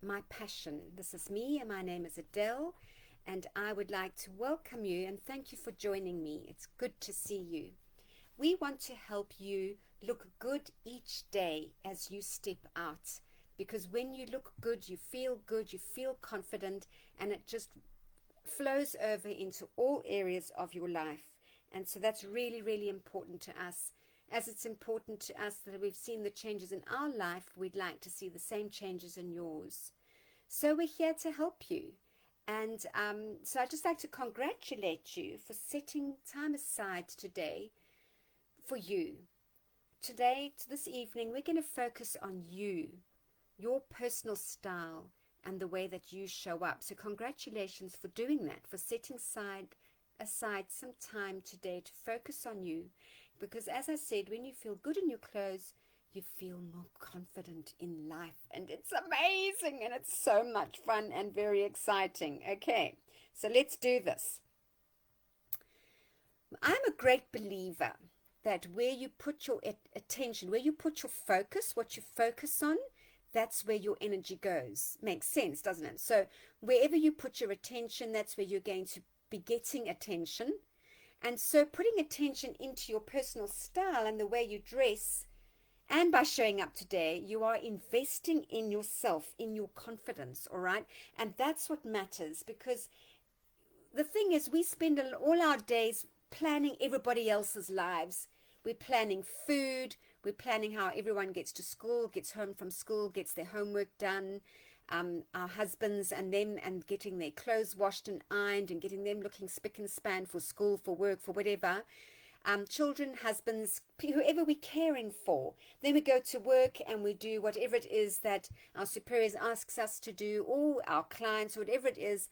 my passion. This is me, and my name is Adele, and I would like to welcome you and thank you for joining me. It's good to see you. We want to help you look good each day as you step out, because when you look good, you feel confident, and it just flows over into all areas of your life. And so that's really, really important to us. As it's important to us that we've seen the changes in our life, we'd like to see the same changes in yours. So we're here to help you. And so I'd just like to congratulate you for setting time aside today for you. Today, this evening, we're going to focus on you, your personal style, and the way that you show up. So congratulations for doing that, for setting aside some time today to focus on you. Because as I said, when you feel good in your clothes, you feel more confident in life. And it's amazing, and it's so much fun and very exciting. Okay, so let's do this. I'm a great believer that where you put your attention, where you put your focus, what you focus on, that's where your energy goes. Makes sense, doesn't it? So wherever you put your attention, that's where you're going to be getting attention. And so putting attention into your personal style and the way you dress, and by showing up today, you are investing in yourself, in your confidence, all right? And that's what matters, because the thing is, we spend all our days planning everybody else's lives. We're planning food. We're planning how everyone gets to school, gets home from school, gets their homework done. Our husbands and them, and getting their clothes washed and ironed, and getting them looking spick and span for school, for work, for whatever. Children, husbands, whoever we're caring for. Then we go to work and we do whatever it is that our superiors asks us to do, or our clients, whatever it is.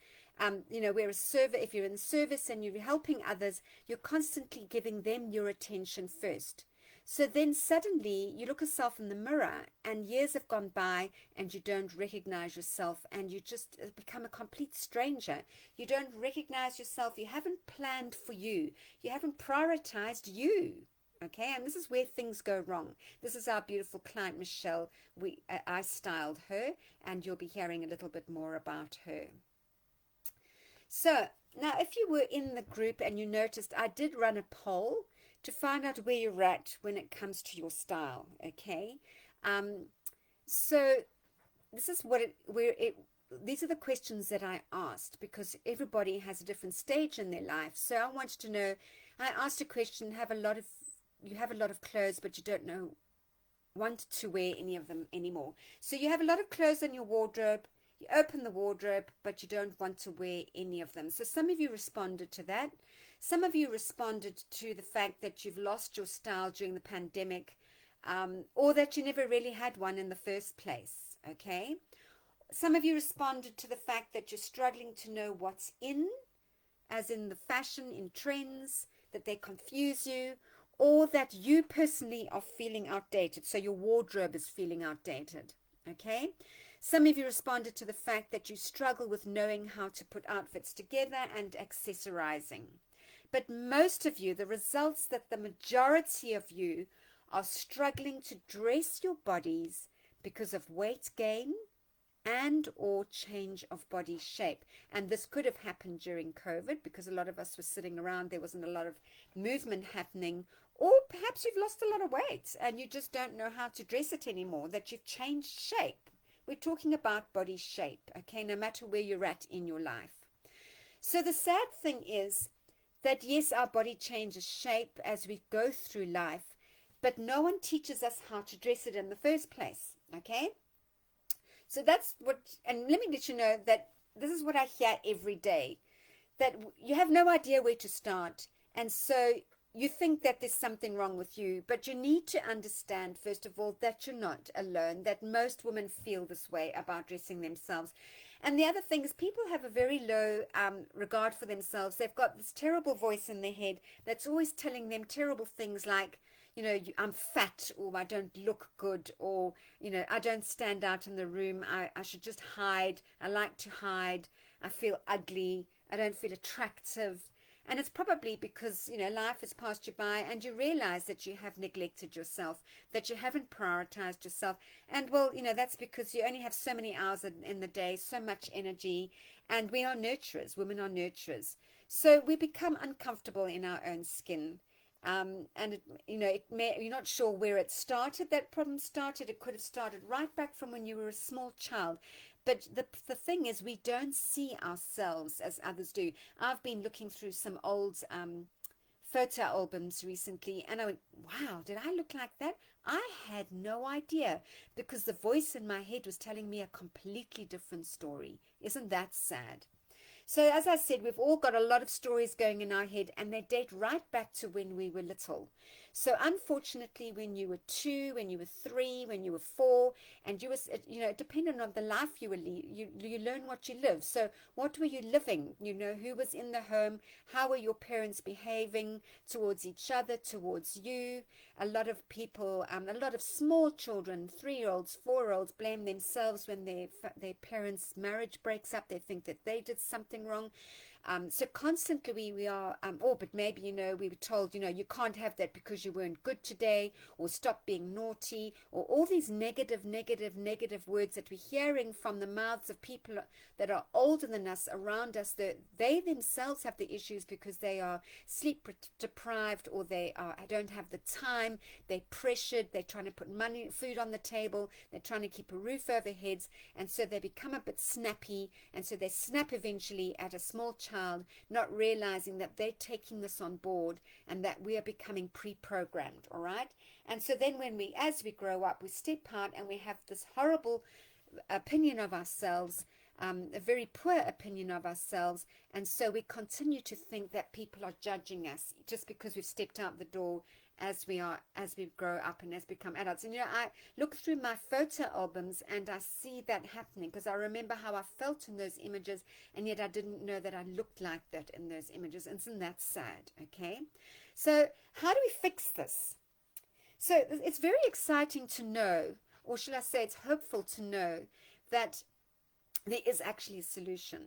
We're a server. If you're in service and you're helping others, you're constantly giving them your attention first. So then suddenly you look yourself in the mirror, and years have gone by and you don't recognize yourself, and you just become a complete stranger. You don't recognize yourself. You haven't planned for you. You haven't prioritized you. Okay, and this is where things go wrong. This is our beautiful client, Michelle. I styled her, and you'll be hearing a little bit more about her. So now, if you were in the group and you noticed, I did run a poll to find out where you're at when it comes to your style. Okay, so this is these are the questions that I asked, because everybody has a different stage in their life. So I wanted to know. I asked a question: you have a lot of clothes, but you don't want to wear any of them anymore. So you have a lot of clothes in your wardrobe. You open the wardrobe, but you don't want to wear any of them. So some of you responded to that. Some of you responded to the fact that you've lost your style during the pandemic, or that you never really had one in the first place. Okay. Some of you responded to the fact that you're struggling to know what's in, as in the fashion, in trends, that they confuse you, or that you personally are feeling outdated. So your wardrobe is feeling outdated. Okay. Some of you responded to the fact that you struggle with knowing how to put outfits together and accessorizing. But most of you, the results that the majority of you are struggling to dress your bodies because of weight gain and or change of body shape. And this could have happened during COVID, because a lot of us were sitting around. There wasn't a lot of movement happening. Or perhaps you've lost a lot of weight and you just don't know how to dress it anymore, that you've changed shape. We're talking about body shape, okay, no matter where you're at in your life. So the sad thing is that, yes, our body changes shape as we go through life, but no one teaches us how to dress it in the first place, okay? So that's what, and let me let you know that this is what I hear every day, that you have no idea where to start. And so you think that there's something wrong with you, but you need to understand, first of all, that you're not alone, that most women feel this way about dressing themselves. And the other thing is, people have a very low regard for themselves. They've got this terrible voice in their head that's always telling them terrible things like, I'm fat, or I don't look good, or, I don't stand out in the room. I should just hide. I like to hide. I feel ugly. I don't feel attractive. And it's probably because, life has passed you by and you realize that you have neglected yourself, that you haven't prioritized yourself. And well, that's because you only have so many hours in the day, so much energy. And we are nurturers, women are nurturers. So we become uncomfortable in our own skin. And you're not sure where it started. That problem started. It could have started right back from when you were a small child. But the thing is, we don't see ourselves as others do. I've been looking through some old photo albums recently, and I went, wow, did I look like that? I had no idea, because the voice in my head was telling me a completely different story. Isn't that sad? So as I said, we've all got a lot of stories going in our head, and they date right back to when we were little. So unfortunately, when you were 2, when you were 3, when you were 4, and you were, depending on the life you were you learn what you live. So what were you living? Who was in the home? How were your parents behaving towards each other, towards you? A lot of people, a lot of small children, 3-year-olds, 4-year-olds, blame themselves when their parents' marriage breaks up. They think that they did something wrong. So constantly we are, but maybe, we were told, you can't have that because you weren't good today, or stop being naughty, or all these negative words that we're hearing from the mouths of people that are older than us, around us. They themselves have the issues because they are sleep deprived, or they don't have the time, they're pressured, they're trying to put food on the table, they're trying to keep a roof over heads, and so they become a bit snappy, and so they snap eventually at a small child, not realizing that they're taking this on board and that we are becoming pre-programmed. All right. And so then as we grow up, we step out and we have this horrible opinion of ourselves, a very poor opinion of ourselves. And so we continue to think that people are judging us just because we've stepped out the door as we grow up and as become adults. And I look through my photo albums and I see that happening, because I remember how I felt in those images, and yet I didn't know that I looked like that in those images. And isn't that sad? Okay, so how do we fix this? So it's very exciting to know, or should I say it's hopeful to know, that there is actually a solution.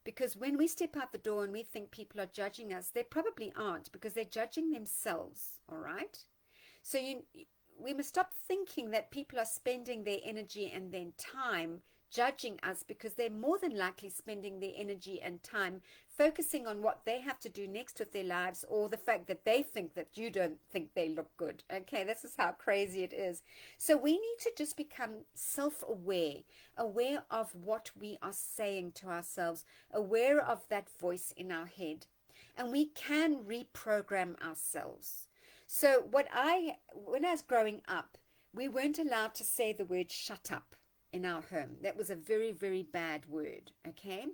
Because when we step out the door and we think people are judging us, they probably aren't, because they're judging themselves. All right. So we must stop thinking that people are spending their energy and their time judging us, because they're more than likely spending their energy and time focusing on what they have to do next with their lives, or the fact that they think that you don't think they look good. Okay, this is how crazy it is. So we need to just become self-aware, aware of what we are saying to ourselves, aware of that voice in our head, and we can reprogram ourselves. So when I was growing up, we weren't allowed to say the word shut up in our home. That was a very, very bad word. Okay.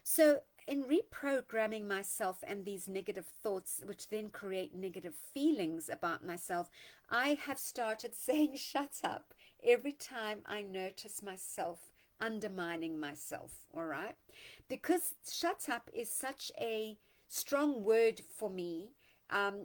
So in reprogramming myself and these negative thoughts, which then create negative feelings about myself, I have started saying shut up every time I notice myself undermining myself. All right. Because shut up is such a strong word for me.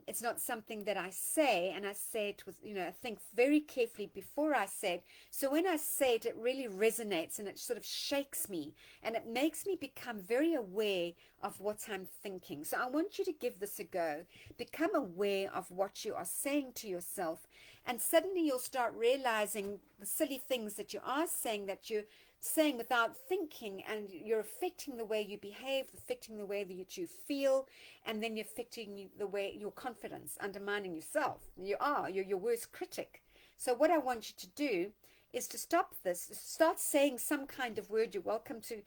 It's not something that I say, and I say it with, I think very carefully before I say it. So when I say it, it really resonates and it sort of shakes me, and it makes me become very aware of what I'm thinking. So I want you to give this a go. Become aware of what you are saying to yourself, and suddenly you'll start realizing the silly things that you are saying, that you're saying without thinking, and you're affecting the way you behave, affecting the way that you feel, and then you're affecting the way your confidence, undermining yourself. You're your worst critic. So what I want you to do is to stop this, start saying some kind of word. You're welcome to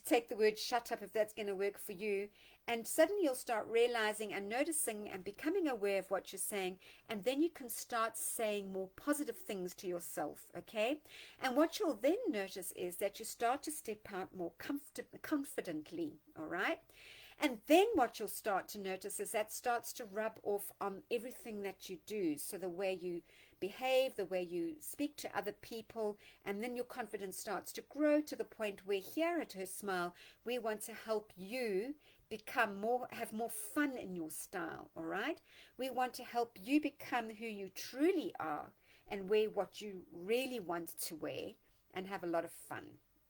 take the word shut up if that's going to work for you. And suddenly you'll start realizing and noticing and becoming aware of what you're saying. And then you can start saying more positive things to yourself, okay? And what you'll then notice is that you start to step out more confidently, all right? And then what you'll start to notice is that starts to rub off on everything that you do. So the way you behave, the way you speak to other people, and then your confidence starts to grow to the point where here at Her Smile, we want to help you have more fun in your style. All right, we want to help you become who you truly are and wear what you really want to wear and have a lot of fun.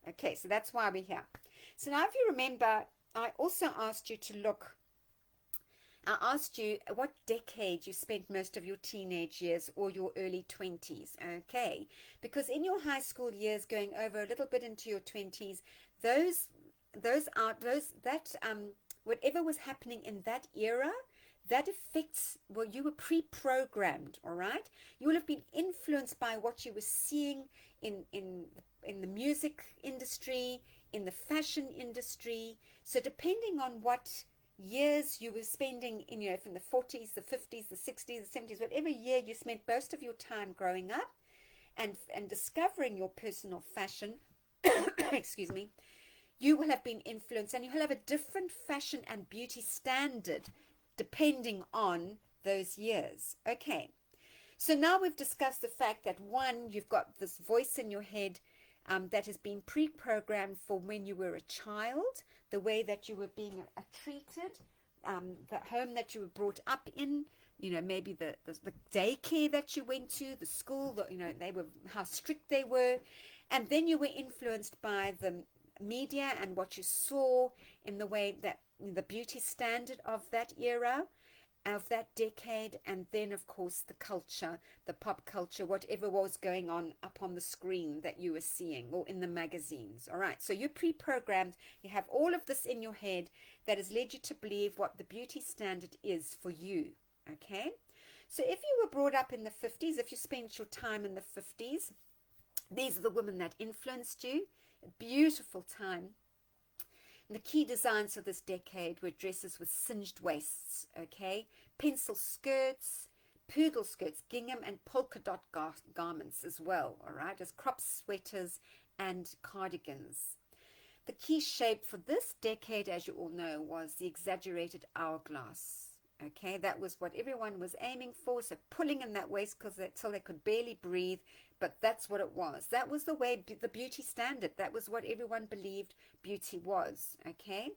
Okay, so that's why we're here. So now if you remember, I also asked you to look I asked you what decade you spent most of your teenage years or your early 20s, okay? Because in your high school years, going over a little bit into your 20s, those whatever was happening in that era, that affects, well, you were pre-programmed, all right? You will have been influenced by what you were seeing in the music industry, in the fashion industry. So depending on what years you were spending in, from the 40s, the 50s, the 60s, the 70s, whatever year you spent most of your time growing up and discovering your personal fashion, excuse me, you will have been influenced, and you will have a different fashion and beauty standard depending on those years. Okay, so now we've discussed the fact that, one, you've got this voice in your head that has been pre-programmed for when you were a child, the way that you were being treated, the home that you were brought up in, maybe the daycare that you went to, the school, they were, how strict they were. And then you were influenced by the media and what you saw in the way that the beauty standard of that era, of that decade, and then of course the culture, the pop culture, whatever was going on up on the screen that you were seeing or in the magazines. All right, so you're pre-programmed, you have all of this in your head that has led you to believe what the beauty standard is for you. Okay, so if you were brought up in the 50s, if you spent your time in the 50s, these are the women that influenced you. A beautiful time. And the key designs of this decade were dresses with singed waists, okay, pencil skirts, poodle skirts, gingham and polka dot garments as well, all right, as crop sweaters and cardigans. The key shape for this decade, as you all know, was the exaggerated hourglass. Okay, that was what everyone was aiming for, so pulling in that waist till they could barely breathe, but that's what it was. That was the way, the beauty standard. That was what everyone believed beauty was, okay?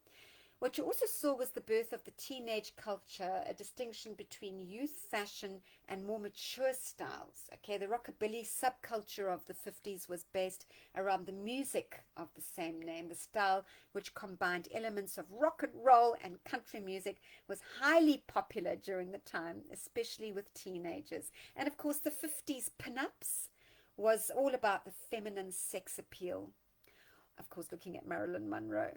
What you also saw was the birth of the teenage culture, a distinction between youth fashion and more mature styles, okay? The rockabilly subculture of the 50s was based around the music of the same name. The style, which combined elements of rock and roll and country music, was highly popular during the time, especially with teenagers. And of course, the 50s pinups was all about the feminine sex appeal. Of course, looking at Marilyn Monroe.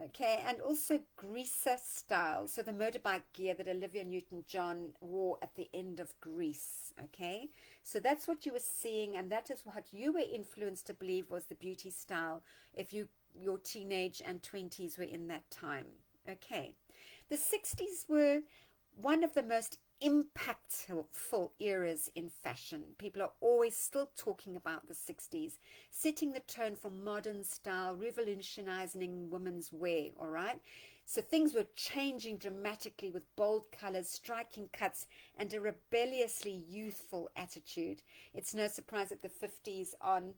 Okay, and also greaser style. So the motorbike gear that Olivia Newton-John wore at the end of Grease. Okay, so that's what you were seeing, and that is what you were influenced to believe was the beauty style if your teenage and 20s were in that time. Okay, the 60s were one of the most impactful eras in fashion. People are always still talking about the 60s, setting the tone for modern style, revolutionizing women's wear, all right? So things were changing dramatically with bold colors, striking cuts, and a rebelliously youthful attitude. It's no surprise that 50 years on,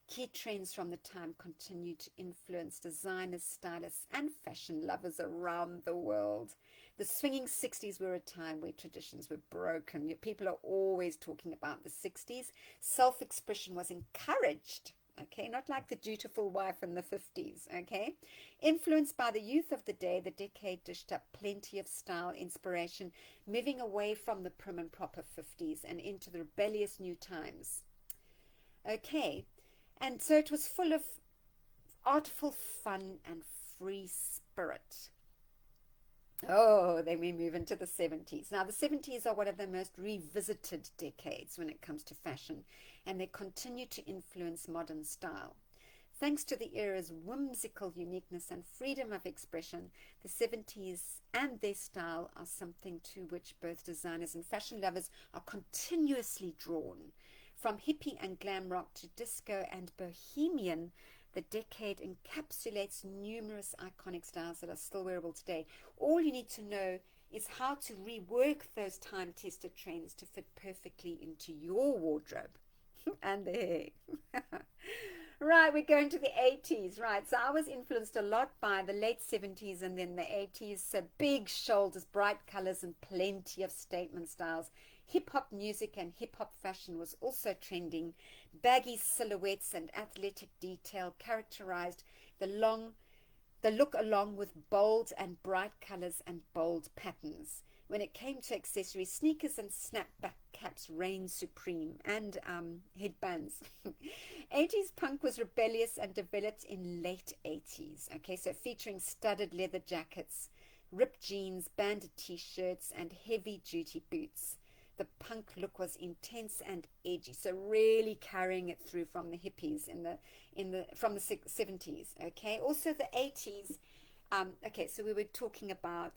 key trends from the time continue to influence designers, stylists, and fashion lovers around the world. The swinging 60s were a time where traditions were broken. People are always talking about the 60s. Self-expression was encouraged, okay, not like the dutiful wife in the 50s, okay. Influenced by the youth of the day, the decade dished up plenty of style inspiration, moving away from the prim and proper 50s and into the rebellious new times. Okay, and so it was full of artful fun and free spirit. Oh, then we move into the 70s. Now, the 70s are one of the most revisited decades when it comes to fashion, and they continue to influence modern style. Thanks to the era's whimsical uniqueness and freedom of expression, the 70s and their style are something to which both designers and fashion lovers are continuously drawn. From hippie and glam rock to disco and bohemian, the decade encapsulates numerous iconic styles that are still wearable today. All you need to know is how to rework those time-tested trends to fit perfectly into your wardrobe and the hair. Right, we're going to the 80s, right? So I was influenced a lot by the late 70s and then the 80s. So big shoulders, bright colors, and plenty of statement styles. Hip-hop music and hip-hop fashion was also trending. Baggy silhouettes and athletic detail characterized the the look along with bold and bright colors and bold patterns. When it came to accessories, sneakers and snapback caps reigned supreme, and headbands. 80s punk was rebellious and developed in late 80s. Okay, so featuring studded leather jackets, ripped jeans, banded t-shirts, and heavy-duty boots. The punk look was intense and edgy, so really carrying it through from the hippies from the 70s. Okay, also the 80s. Okay, so we were talking about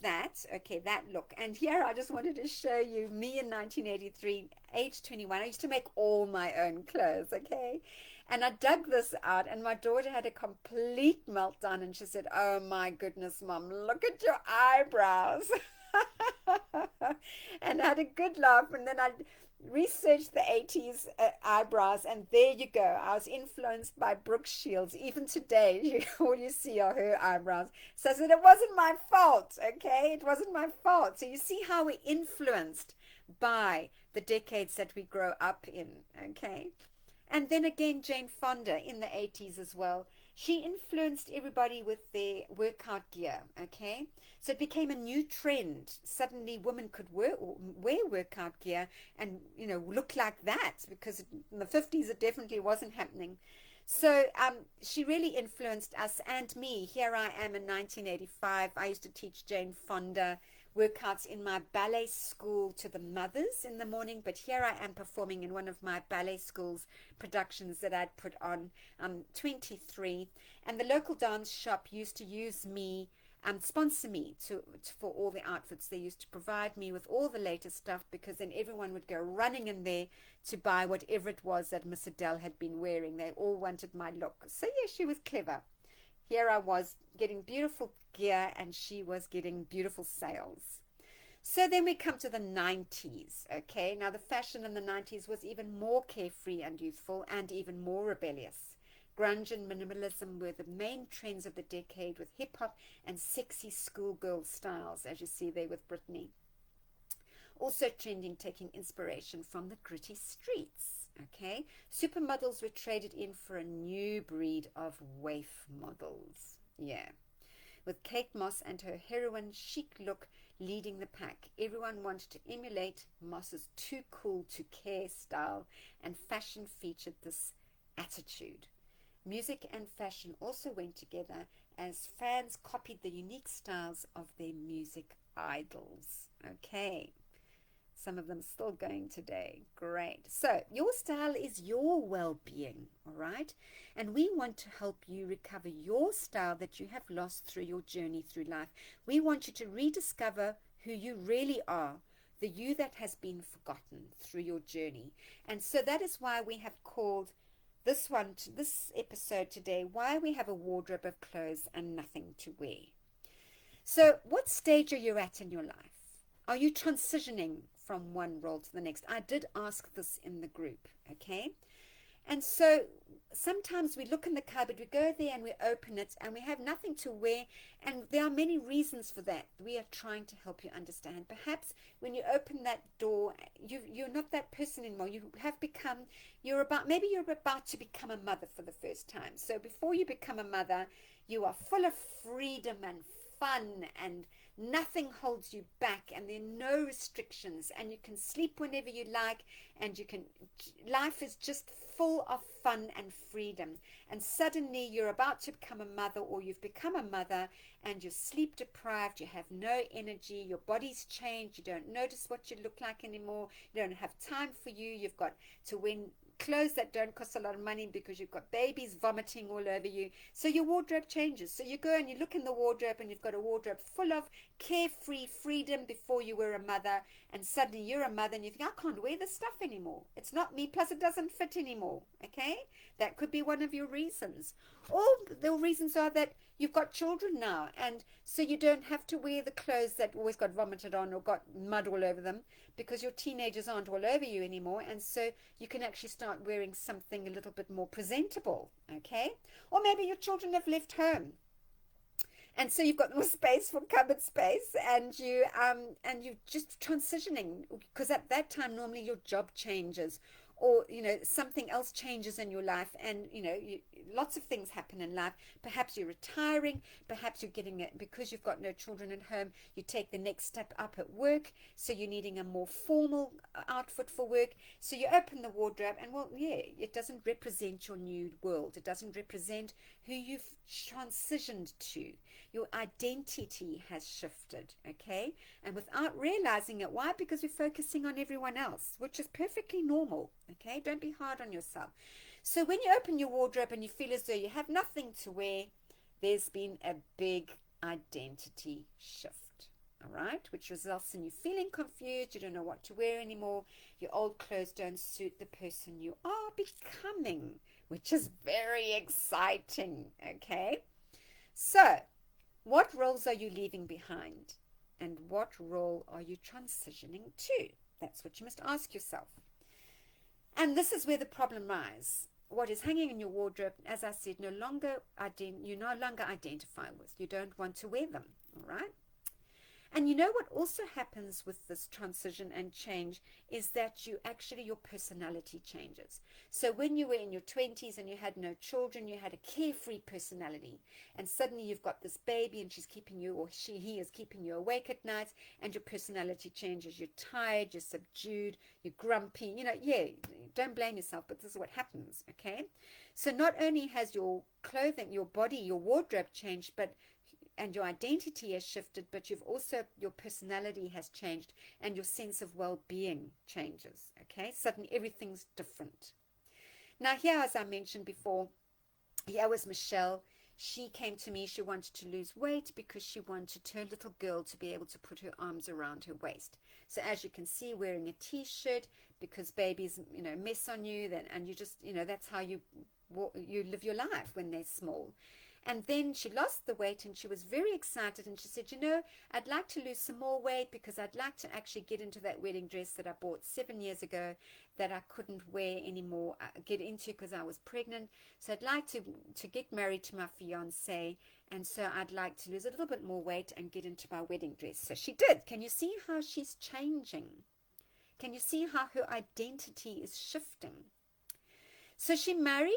that. Okay, that look. And here I just wanted to show you me in 1983, age 21. I used to make all my own clothes. Okay, and I dug this out, and my daughter had a complete meltdown, and she said, "Oh my goodness, Mom, look at your eyebrows." And I had a good laugh, and then I researched the 80s eyebrows, and there you go. I was influenced by Brooke Shields. Even today, all you see are her eyebrows. So I said, it wasn't my fault, okay? It wasn't my fault. So you see how we're influenced by the decades that we grow up in, okay? And then again, Jane Fonda in the 80s as well. She influenced everybody with their workout gear, okay? So it became a new trend. Suddenly women could wear workout gear and, you know, look like that, because in the 50s it definitely wasn't happening. So she really influenced us and me. Here I am in 1985. I used to teach Jane Fonda workouts in my ballet school to the mothers in the morning, but here I am performing in one of my ballet school's productions that I'd put on. 23, and the local dance shop used to use me, sponsor me for all the outfits. They used to provide me with all the latest stuff, because then everyone would go running in there to buy whatever it was that Miss Adele had been wearing. They all wanted my look. So yeah, she was clever. Here I was getting beautiful gear, and she was getting beautiful sales. So then we come to the 90s, okay? Now the fashion in the 90s was even more carefree and youthful, and even more rebellious. Grunge and minimalism were the main trends of the decade, with hip-hop and sexy schoolgirl styles, as you see there with Britney. Also trending, taking inspiration from the gritty streets, okay? Supermodels were traded in for a new breed of waif models, yeah. With Kate Moss and her heroin chic look leading the pack, everyone wanted to emulate Moss's too cool to care style, and fashion featured this attitude. Music and fashion also went together, as fans copied the unique styles of their music idols. Okay. Some of them still going today. Great. So your style is your well-being, all right? And we want to help you recover your style that you have lost through your journey through life. We want you to rediscover who you really are, the you that has been forgotten through your journey. And so that is why we have called this episode today, Why We Have a Wardrobe of Clothes and Nothing to Wear. So what stage are you at in your life? Are you transitioning from one role to the next? I did ask this in the group, okay? And so sometimes we look in the cupboard, we go there and we open it, and we have nothing to wear, and there are many reasons for that. We are trying to help you understand. Perhaps when you open that door, you're not that person anymore. You're about to become a mother for the first time. So before you become a mother, you are full of freedom and fun, and nothing holds you back, and there are no restrictions, and you can sleep whenever you like, and life is just full of fun and freedom. And suddenly you're about to become a mother, or you've become a mother, and you're sleep deprived, you have no energy, your body's changed, you don't notice what you look like anymore, you don't have time for you, you've got to win clothes that don't cost a lot of money because you've got babies vomiting all over you. So your wardrobe changes. So you go and you look in the wardrobe, and you've got a wardrobe full of carefree freedom before you were a mother, and suddenly you're a mother and you think, I can't wear this stuff anymore. It's not me, plus it doesn't fit anymore. Okay? That could be one of your reasons. Or the reasons are that you've got children now, and so you don't have to wear the clothes that always got vomited on or got mud all over them, because your teenagers aren't all over you anymore, and so you can actually start wearing something a little bit more presentable, okay? Or maybe your children have left home, and so you've got more space for cupboard space, and you're just transitioning, because at that time normally your job changes, or something else changes in your life, and lots of things happen in life. Perhaps you're retiring, perhaps you're getting it because you've got no children at home. You take the next step up at work, so you're needing a more formal outfit for work. So you open the wardrobe, and it doesn't represent your new world. It doesn't represent who you've transitioned to. Your identity has shifted, okay? And without realizing it. Why? Because we're focusing on everyone else, which is perfectly normal, okay? Don't be hard on yourself. So when you open your wardrobe and you feel as though you have nothing to wear, there's been a big identity shift, all right? Which results in you feeling confused. You don't know what to wear anymore. Your old clothes don't suit the person you are becoming, which is very exciting, okay? So what roles are you leaving behind? And what role are you transitioning to? That's what you must ask yourself. And this is where the problem lies. What is hanging in your wardrobe, as I said, you no longer identify with. You don't want to wear them, all right? And what also happens with this transition and change is that your personality changes. So when you were in your 20s and you had no children, you had a carefree personality. And suddenly you've got this baby and she's keeping you, or he is keeping you awake at night, and your personality changes. You're tired, you're subdued, you're grumpy. Don't blame yourself, but this is what happens, okay? So not only has your clothing, your body, your wardrobe changed, and your identity has shifted, but your personality has changed, and your sense of well-being changes, okay? Suddenly everything's different. Now here, as I mentioned before, here was Michelle. She came to me. She wanted to lose weight because she wanted her little girl to be able to put her arms around her waist. So as you can see, wearing a t-shirt, because babies, mess on you, and you just, that's how you live your life when they're small. And then she lost the weight and she was very excited, and she said, I'd like to lose some more weight because I'd like to actually get into that wedding dress that I bought 7 years ago that I couldn't wear anymore, get into because I was pregnant. So I'd like to get married to my fiance, and so I'd like to lose a little bit more weight and get into my wedding dress. So she did. Can you see how she's changing? Can you see how her identity is shifting? So she married.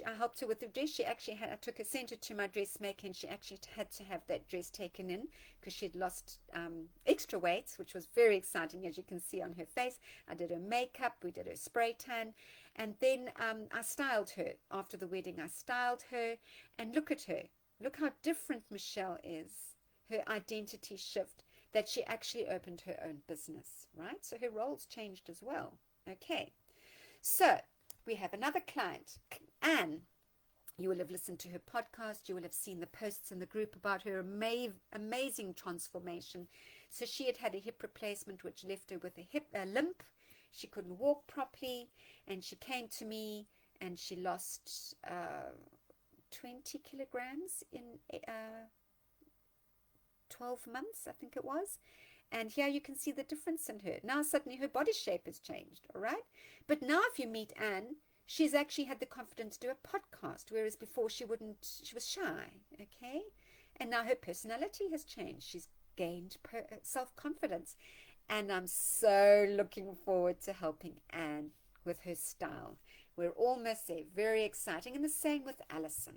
I helped her with the dress. She actually sent her to my dressmaker, and she actually had to have that dress taken in because she'd lost extra weight, which was very exciting, as you can see on her face. I did her makeup. We did her spray tan. And then I styled her. After the wedding, I styled her. And look at her. Look how different Michelle is. Her identity shift, that she actually opened her own business, right? So her roles changed as well. Okay. So we have another client, Anne. You will have listened to her podcast. You will have seen the posts in the group about her amazing transformation. So she had a hip replacement, which left her with a limp. She couldn't walk properly, and she came to me, and she lost 20 kilograms in 12 months, I think it was. And here you can see the difference in her. Now suddenly her body shape has changed, all right? But now if you meet Anne, she's actually had the confidence to do a podcast, whereas before she was shy, okay? And now her personality has changed. She's gained self-confidence. And I'm so looking forward to helping Anne with her style. We're almost there. Very exciting. And the same with Allison.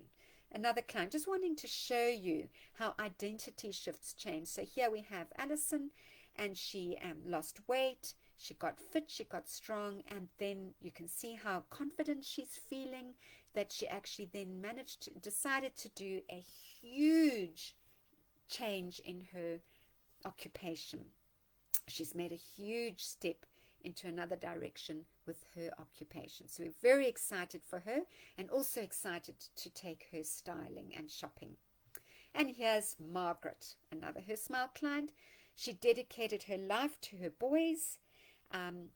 Another client, just wanting to show you how identity shifts change. So here we have Allison, and she lost weight, she got fit, she got strong, and then you can see how confident she's feeling, that she actually then decided to do a huge change in her occupation. She's made a huge step into another direction with her occupation. So we're very excited for her, and also excited to take her styling and shopping. And here's Margaret, another Her Smile client. She dedicated her life to her boys, and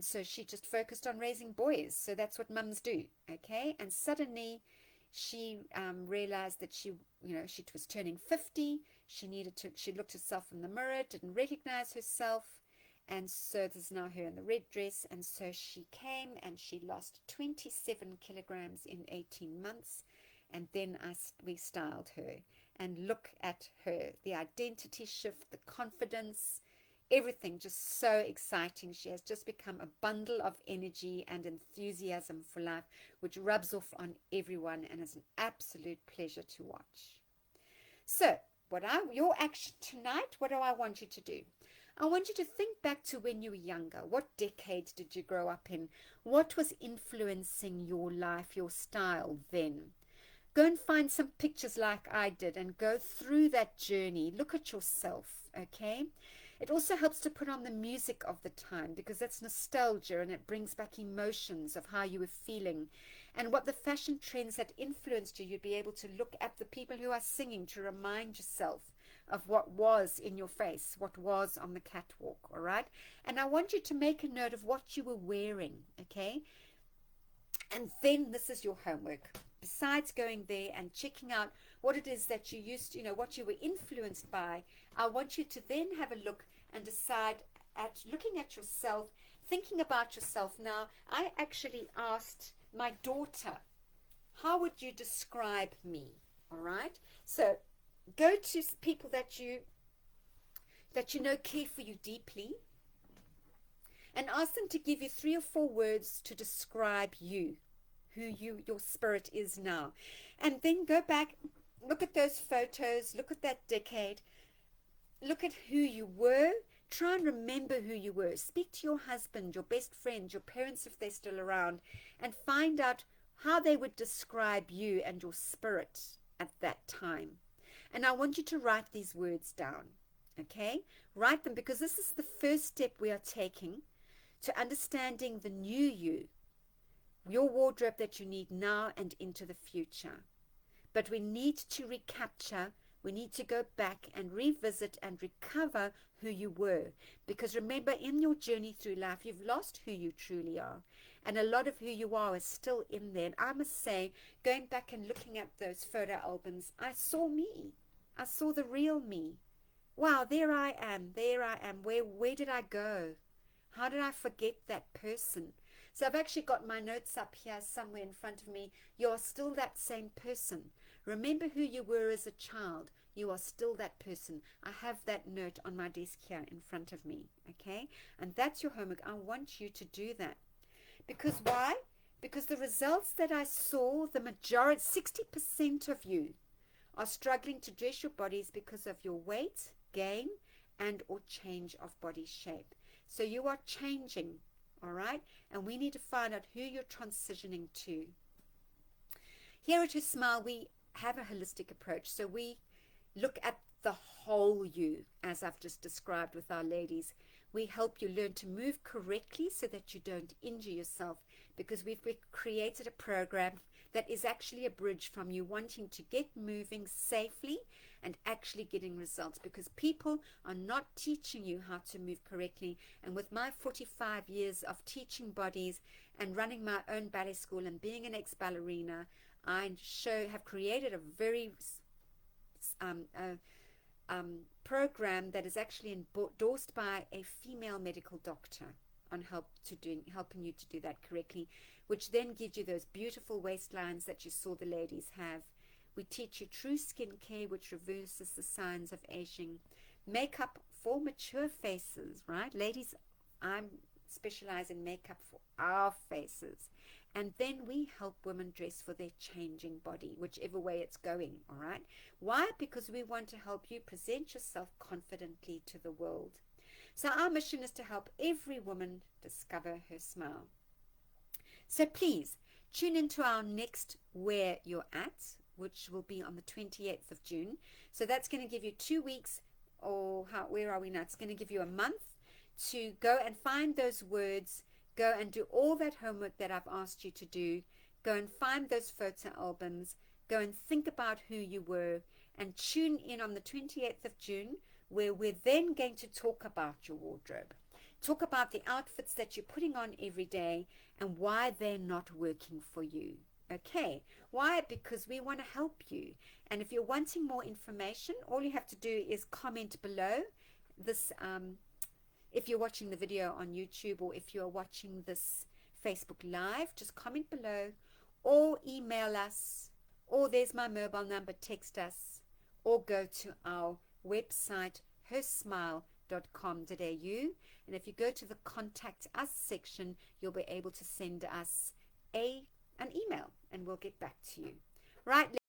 so she just focused on raising boys. So that's what mums do, okay? And suddenly she realized that she was turning 50. She looked herself in the mirror, didn't recognize herself. And so this is now her in the red dress. And so she came and she lost 27 kilograms in 18 months. And then we styled her. And look at her, the identity shift, the confidence. everything just so exciting. She has just become a bundle of energy and enthusiasm for life, which rubs off on everyone and is an absolute pleasure to watch. So, your action tonight, what do I want you to do? I want you to think back to when you were younger. What decade did you grow up in? What was influencing your life, your style then? Go and find some pictures like I did and go through that journey. Look at yourself, okay? It also helps to put on the music of the time because that's nostalgia and it brings back emotions of how you were feeling and what the fashion trends that influenced you. You'd be able to look at the people who are singing to remind yourself of what was in your face, what was on the catwalk, all right? And I want you to make a note of what you were wearing, okay? And then this is your homework. Besides going there and checking out what it is that you used to, what you were influenced by, I want you to then have a look and decide looking at yourself, thinking about yourself. Now, I actually asked my daughter, how would you describe me? All right? So go to people that you know care for you deeply and ask them to give you 3 or 4 words to describe you, who your spirit is now. And then go back, look at those photos, look at that decade, look at who you were, try and remember who you were. Speak to your husband, your best friend, your parents if they're still around, and find out how they would describe you and your spirit at that time. And I want you to write these words down, okay? Write them because this is the first step we are taking to understanding the new you, your wardrobe that you need now and into the future. But we need to recapture, we need to go back and revisit and recover who you were. Because remember, in your journey through life, you've lost who you truly are. And a lot of who you are is still in there. And I must say, going back and looking at those photo albums, I saw me. I saw the real me. Wow, there I am. There I am. Where did I go? How did I forget that person? So I've actually got my notes up here somewhere in front of me. You're still that same person. Remember who you were as a child. You are still that person. I have that note on my desk here in front of me. Okay? And that's your homework. I want you to do that. Because why? Because the results that I saw, the majority, 60% of you are struggling to dress your bodies because of your weight gain and or change of body shape. So you are changing, all right? And we need to find out who you're transitioning to. Here at Her Smile, we have a holistic approach. So we look at the whole you, as I've just described with our ladies. We help you learn to move correctly so that you don't injure yourself, because we've created a program that is actually a bridge from you wanting to get moving safely and actually getting results, because people are not teaching you how to move correctly. And with my 45 years of teaching bodies and running my own ballet school and being an ex-ballerina, I have created a very program that is actually endorsed by a female medical doctor on helping you to do that correctly, which then gives you those beautiful waistlines that you saw the ladies have. We teach you true skincare, which reverses the signs of aging. Makeup for mature faces, right? Ladies, I'm specialize in makeup for our faces. And then we help women dress for their changing body, whichever way it's going, all right? Why? Because we want to help you present yourself confidently to the world. So our mission is to help every woman discover her smile. So please, tune into our next Where You're At, which will be on the 28th of June. So that's going to give you 2 weeks, or where are we now? It's going to give you a month to go and find those words, go and do all that homework that I've asked you to do, go and find those photo albums, go and think about who you were, and tune in on the 28th of June, where we're then going to talk about your wardrobe. Talk about the outfits that you're putting on every day and why they're not working for you. Okay, why? Because we want to help you. And if you're wanting more information, all you have to do is comment below this. If you're watching the video on YouTube, or if you're watching this Facebook Live, just comment below or email us, or there's my mobile number, text us, or go to our website, hersmile.co.za. and if you go to the contact us section, you'll be able to send us an email and we'll get back to you. Right.